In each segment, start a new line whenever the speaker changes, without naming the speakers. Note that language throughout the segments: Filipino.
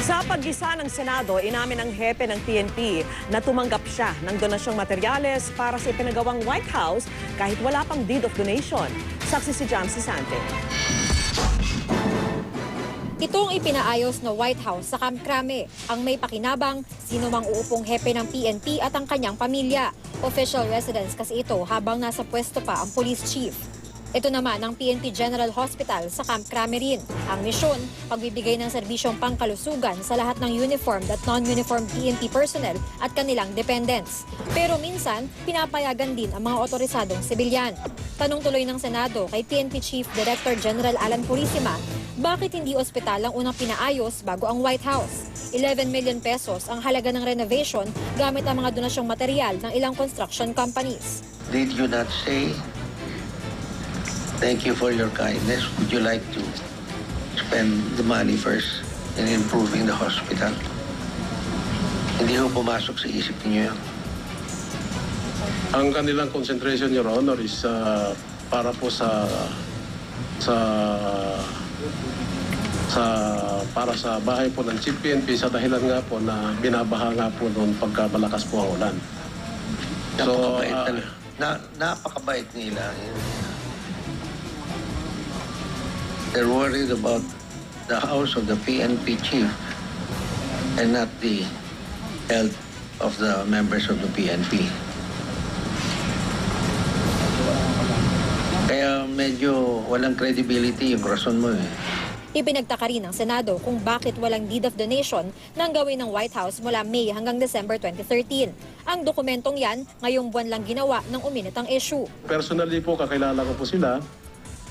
Sa paggisa ng Senado, inamin ng hepe ng PNP na tumanggap siya ng donasyong materyales para sa ipinagawang White House kahit wala pang deed of donation. Saksi si Jam Sisante.
Itong ipinaayos na White House sa Camp Crame. Ang may pakinabang, sino mang uupong hepe ng PNP at ang kanyang pamilya. Official residence kasi ito habang nasa pwesto pa ang police chief. Ito naman ang PNP General Hospital sa Camp Crame rin. Ang misyon, pagbibigay ng serbisyong pangkalusugan sa lahat ng uniformed at non-uniformed PNP personnel at kanilang dependents. Pero minsan, pinapayagan din ang mga otorisadong sibilyan. Tanong tuloy ng Senado kay PNP Chief Director General Alan Purisima, bakit hindi ospital ang unang pinaayos bago ang White House? 11 million pesos ang halaga ng renovation gamit ang mga donasyong material ng ilang construction companies.
Did you not say, thank you for your kindness? Would you like to spend the money first in improving the hospital? Hindi ho pumasok sa isip niyo yun.
Ang kanilang concentration, Your Honor, is para po para sa bahay po ng Chief PNP sa dahilan nga po na binabaha nga po noon pagka malakas po ang ulan.
Napakabait napakabait nila. They're worried about the house of the PNP chief and not the health of the members of the PNP. Kaya medyo walang credibility yung rason mo eh.
Ipinagtaka rin ng Senado kung bakit walang deed of donation nang gawin ng White House mula May hanggang December 2013. Ang dokumentong yan, ngayong buwan lang ginawa ng uminitang issue.
Personally po, kakilala ko po sila,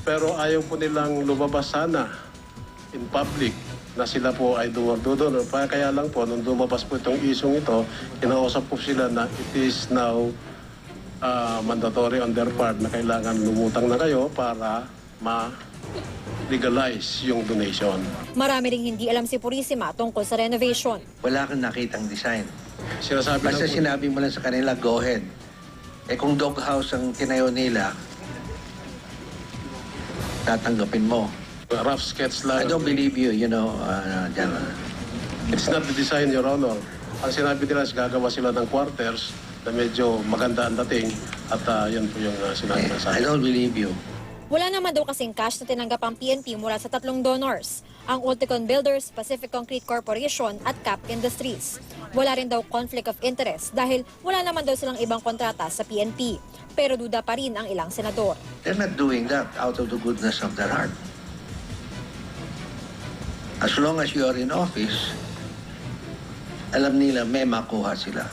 pero ayaw po nilang lumabas sana in public na sila po ay donor. Kaya lang po, nung lumabas po itong isyong ito, kinausap po sila na it is now mandatory on their part na kailangan lumutang na kayo para ma-legalize yung donation.
Marami ring hindi alam si Purisima tungkol sa renovation.
Wala kang nakitang design.
Sinasabi
Basta
lang po,
sinabi mo lang sa kanila, go ahead. Eh kung doghouse ang tinayo nila, tatanggapin mo.
rough sketch lang.
I don't believe you, General.
It's not the design, Your Honor. Ang sinabi nila is gagawa sila ng quarters na medyo maganda ang dating at yan po yung sinabi na sa
I
akin.
don't believe you.
Wala naman daw kasing cash na tinanggap ang PNP mula sa tatlong donors, ang Ulticon Builders, Pacific Concrete Corporation at Cap Industries. Wala rin daw conflict of interest dahil wala naman daw silang ibang kontrata sa PNP. Pero duda pa rin ang ilang senador.
They're not doing that out of the goodness of their heart. As long as you are in office, alam nila may makuha sila.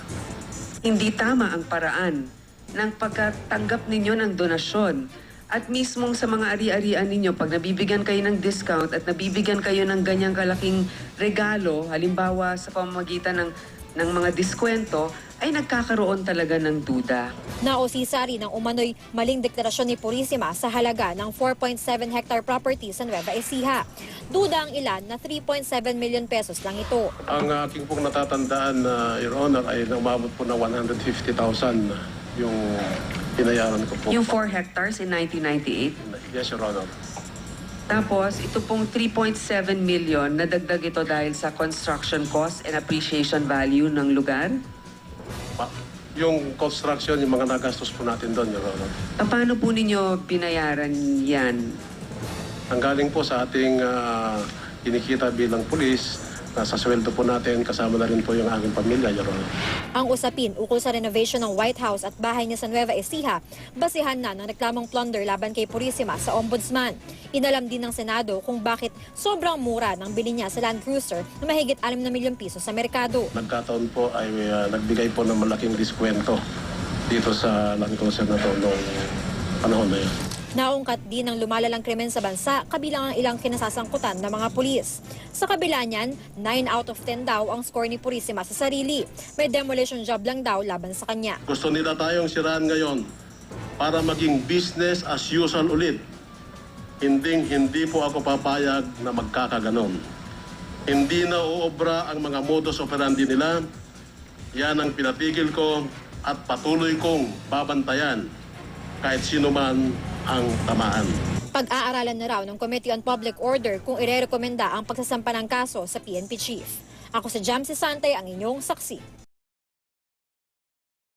Hindi tama ang paraan ng pagkatanggap ninyo ng donasyon at mismong sa mga ari-arian ninyo pag nabibigyan kayo ng discount at nabibigyan kayo ng ganyang kalaking regalo, halimbawa sa pamamagitan ng mga diskwento, ay nagkakaroon talaga ng duda.
Naosisa rin ang umano'y maling deklarasyon ni Purisima sa halaga ng 4.7 hectare property sa Nueva Ecija. Duda ang ilan na 3.7 million pesos lang ito.
Ang aking pong natatandaan, Your Honor, ay umabot po na 150,000 yung pinayaran ko po.
Yung 4 hectares in 1998.
Yes, Your Honor.
Tapos, ito pong 3.7 million, nadagdag ito dahil sa construction cost and appreciation value ng lugar.
Yung construction, yung mga nagastos po natin doon, Your Honor.
Paano po ninyo binayaran yan?
Ang galing po sa ating kinikita bilang pulis, nasa sweldo po natin, kasama na rin po yung aking pamilya, Your Honor.
Ang usapin ukol sa renovation ng White House at bahay niya sa Nueva Ecija, basihan na ng reklamong plunder laban kay Purisima sa Ombudsman. Inalam din ng Senado kung bakit sobrang mura ng bili niya sa Land Cruiser na mahigit 6 na milyong piso sa merkado.
Nagkataon po ay nagbigay po ng malaking diskwento dito sa Land Cruiser na to noong panahon na yun.
Naungkat din ang lumalalang krimen sa bansa kabilang ang ilang kinasasangkutan ng mga pulis. Sa kabila niyan, 9 out of 10 daw ang score ni Purisima sa sarili. May demolition job lang daw laban sa kanya.
Gusto nila tayong siraan ngayon para maging business as usual ulit. Hindi po ako papayag na magkakaganon. Hindi na uobra ang mga modus operandi nila. Yan ang pinatigil ko at patuloy kong babantayan kahit sino man ang tamaan.
Pag-aaralan na raw ng Committee on Public Order kung irerekomenda ang pagsasampa ng kaso sa PNP Chief. Ako si Jamsi Santay, ang inyong saksi.